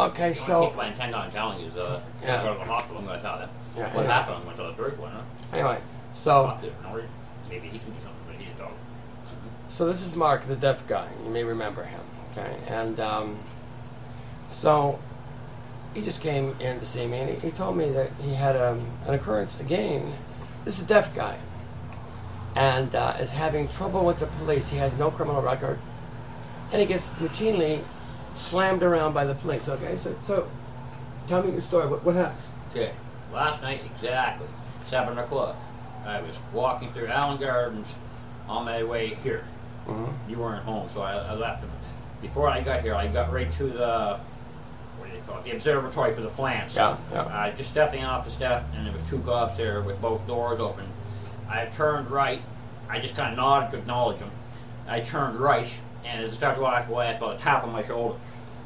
Okay, The only so people I intend on telling is, go to the hospital, I'm going to tell them. Yeah, What yeah. happened, I'm going to tell the third one, huh? anyway, so Maybe he can do something, but he's a dog. this is Mark, the deaf guy. You may remember him. Okay, and so he just came in to see me, and he told me that he had an occurrence again. This is a deaf guy, and is having trouble with the police. He has no criminal record, and he gets routinely slammed around by the police. Okay, so tell me your story. What happened? Okay, last night, exactly 7 o'clock, I was walking through Allen Gardens on my way here. Mm-hmm. You weren't home, so I left. Before I got here, I got right to the, what do they call it, the observatory for the plants. Yeah. Just stepping off the step, and there was 2 cops there with both doors open. I turned right. I just kind of nodded to acknowledge them. I turned right, and as I started to walk away, I felt a tap on my shoulder.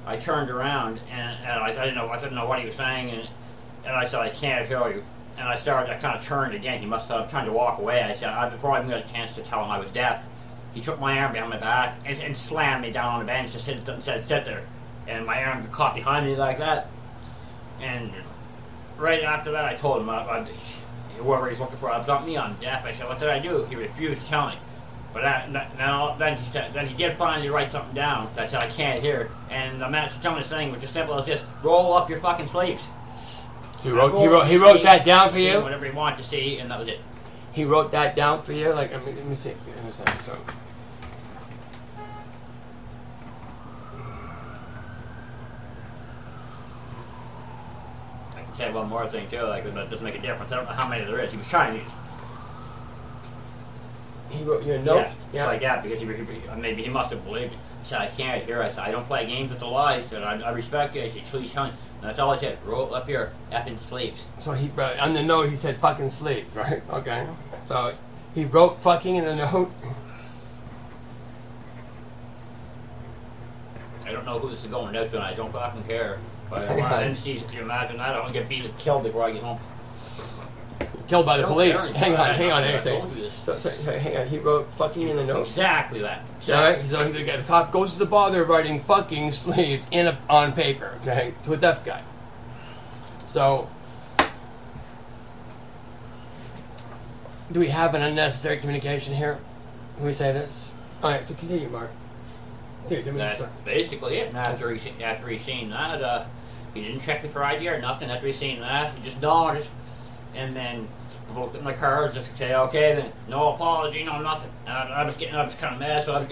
I turned around, and I didn't know what he was saying, and I said, I can't hear you. And I kind of turned again. He must have tried to walk away. I said, before I even got a chance to tell him I was deaf, he took my arm behind my back and slammed me down on the bench and said, sit there. And my arm got caught behind me like that. And right after that, I told him, whoever he's looking for, it's not me, I'm deaf. I said, what did I do? He refused to tell me. But then he did finally write something down. I said, I can't hear. And the gentleman's thing was as simple as this: roll up your fucking sleeves. So he wrote that down for you? Whatever he wanted to see, and that was it. He wrote that down for you? Like, I mean, let me see. So. I can say one more thing too, like, it doesn't make a difference. I don't know how many there is. He was Chinese. He wrote your note? Yeah. Like that, because maybe he must have believed me. He said, I can't hear. I said, I don't play games with the lies. I said, I respect you. I said, please tell me. And that's all I said. Roll up your effing sleeves. So he, on the note, he said fucking sleeves, right? Okay. So he wrote fucking in the note. I don't know who this is going out to, and I don't fucking care. But MCs, can you imagine that? I don't get killed before I get home. Killed by the police. Hang on a second. So, hang on. He wrote fucking in the note. Exactly that. All right. So the cop goes to the bother of writing fucking sleeves on paper. Okay, to a deaf guy. So, do we have an unnecessary communication here? Can we say this? All right. So continue, Mark. Here, give me That's basically it. And after he seen that, he didn't check me for ID or nothing. After he seen that, he just nodded. And then looked at my car as if to say, okay, then no apology, no nothing. And I was kind of mad, so as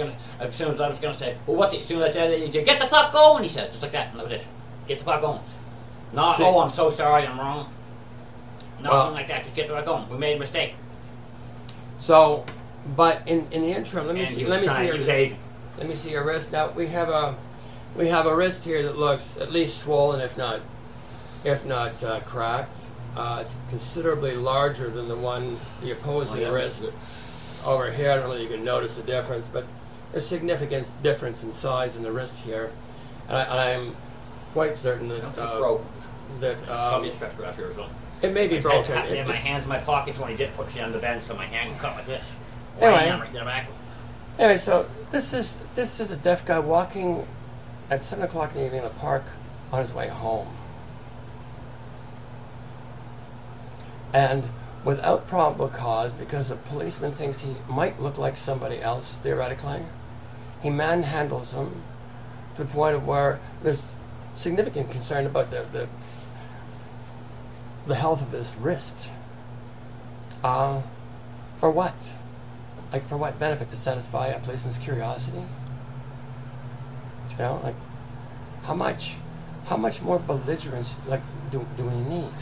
soon as I was gonna say, well, as soon as I said that, he said, get the fuck going, he said, just like that, and that was it. Get the fuck going. Not, oh, I'm so sorry, I'm wrong. Nothing like that, just get the fuck going. We made a mistake. So, but in the interim, let me see your wrist. Now we have a wrist here that looks at least swollen, if not cracked. It's considerably larger than the opposing wrist over here. I don't know if you can notice the difference, but there's significant difference in size in the wrist here, and I'm quite certain that probably a stress fracture or something. It may be broken. I had my hands in my pockets when he did push me on the bench, so my hand cut like this. Anyway, so this is a deaf guy walking at 7 o'clock in the evening in a park on his way home. And without probable cause, because a policeman thinks he might look like somebody else, theoretically, he manhandles him to the point of where there's significant concern about the health of his wrist. For what? Like, for what benefit? To satisfy a policeman's curiosity? You know, like, how much more belligerence, like, do we need?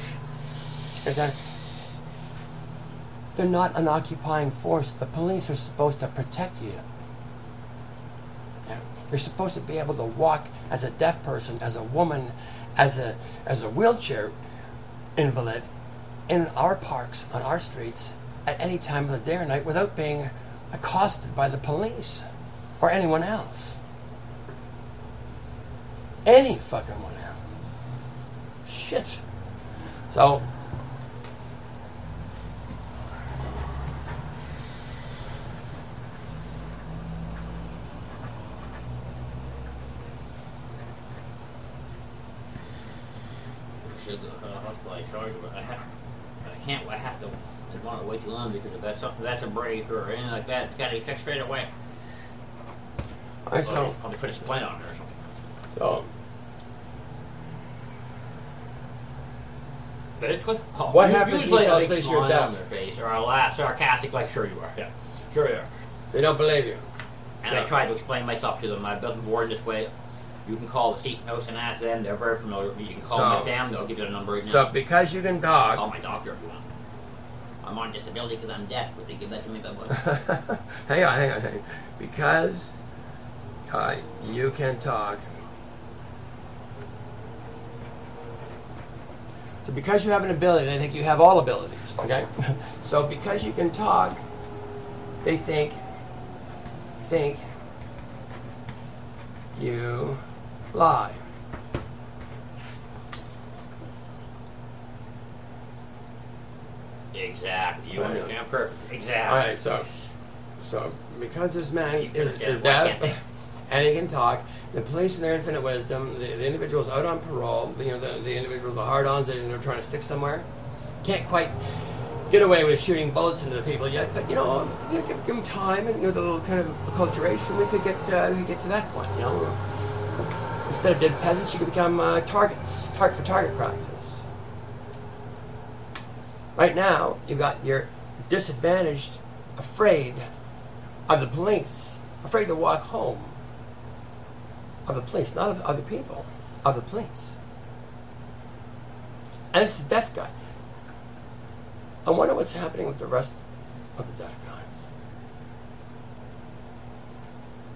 Is that they're not an occupying force. The police are supposed to protect you. You're supposed to be able to walk as a deaf person, as a woman, as a wheelchair invalid in our parks, on our streets, at any time of the day or night without being accosted by the police or anyone else. Any fucking one else. Shit. So, to the hospital. I showed you, but I can't. I have to. I want to wait too long because if that's a break or anything like that, it's got to be fixed straight away. All right, so probably put a splint on there or something. So. But it's good. Oh, What happens when you usually tell a big police you're smile on deaf? their face, or a laugh, sarcastic, like sure you are. Yeah, sure you are. So they don't believe you. And I tried to explain myself to them. I wasn't born this way. You can call the seat house and ask them. They're very familiar with me. You can call them, them. They'll give you a number. So because you can talk. Call my doctor if you want. I'm on disability because I'm deaf. Would they give that to me? hang on. Because you can talk. So because you have an ability, they think you have all abilities. Okay. So because you can talk, they think you lie. Exactly. You understand perfect. Exactly. All right. So because this man is deaf and he can talk, the police in their infinite wisdom, the individual's out on parole, the individual, the hard-ons that are trying to stick somewhere, can't quite get away with shooting bullets into the people yet. But you give them time and the little kind of acculturation, we could get to that point. Instead of dead peasants, you could become target for target practice. Right now, you're disadvantaged, afraid of the police, afraid to walk home. Of the police, not of other people, of the police. And this is a deaf guy. I wonder what's happening with the rest of the deaf guys.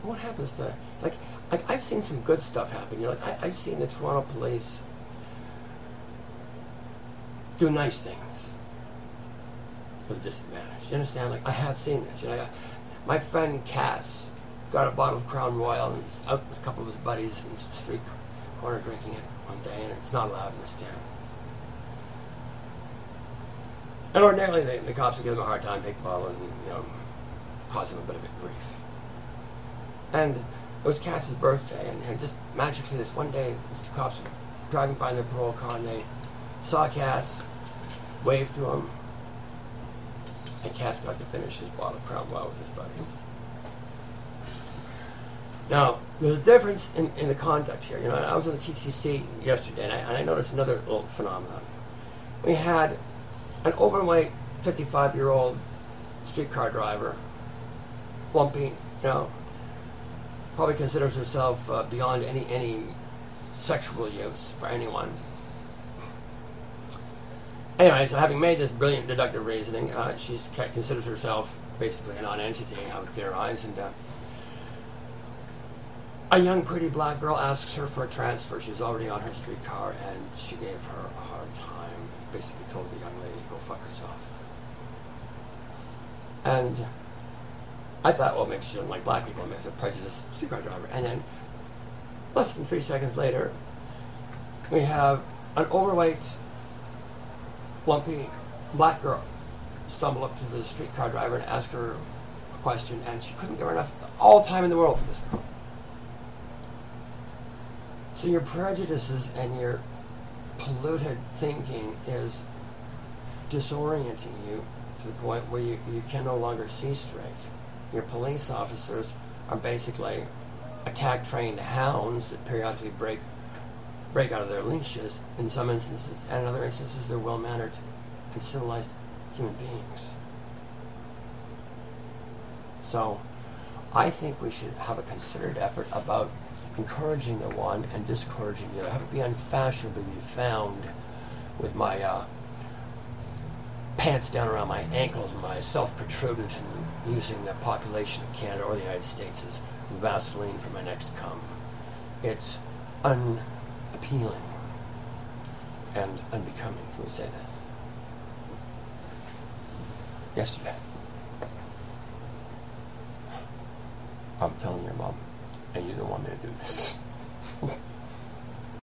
What happens to, like I've seen some good stuff happen. I've seen the Toronto police do nice things for the disadvantaged. You understand? I have seen this. My friend Cass got a bottle of Crown Royal and was out with a couple of his buddies in the street corner drinking it one day, and it's not allowed in this town. And ordinarily the cops would give him a hard time, take the bottle, and cause him a bit of grief. And it was Cass's birthday, and just magically this one day, these two cops were driving by in their parole car, and they saw Cass, waved to him, and Cass got to finish his bottle of Crown Royal with his buddies. Now, there's a difference in the conduct here. I was on the TTC yesterday, and I noticed another little phenomenon. We had an overweight 55-year-old streetcar driver, lumpy, probably considers herself beyond any sexual use for anyone. Anyway, so having made this brilliant deductive reasoning, she considers herself basically a non-entity, I would theorize, and a young, pretty black girl asks her for a transfer. She was already on her streetcar, and she gave her a hard time. Basically told the young lady to go fuck herself. And I thought, well, maybe she doesn't like black people. Maybe it's a prejudiced streetcar driver. And then, less than 3 seconds later, we have an overweight, lumpy black girl stumble up to the streetcar driver and ask her a question, and she couldn't give her all the time in the world for this girl. So your prejudices and your polluted thinking is disorienting you to the point where you can no longer see straight. Your police officers are basically attack-trained hounds that periodically break out of their leashes in some instances, and in other instances they're well-mannered and civilized human beings. So I think we should have a considered effort about encouraging the one and discouraging the other. Have it be unfashionably found with my pants down around my ankles and my self-protrudent, and using the population of Canada or the United States as Vaseline for my next cum. It's unappealing and unbecoming. Can we say this? Yesterday, I'm telling your mom, and you don't want me to do this.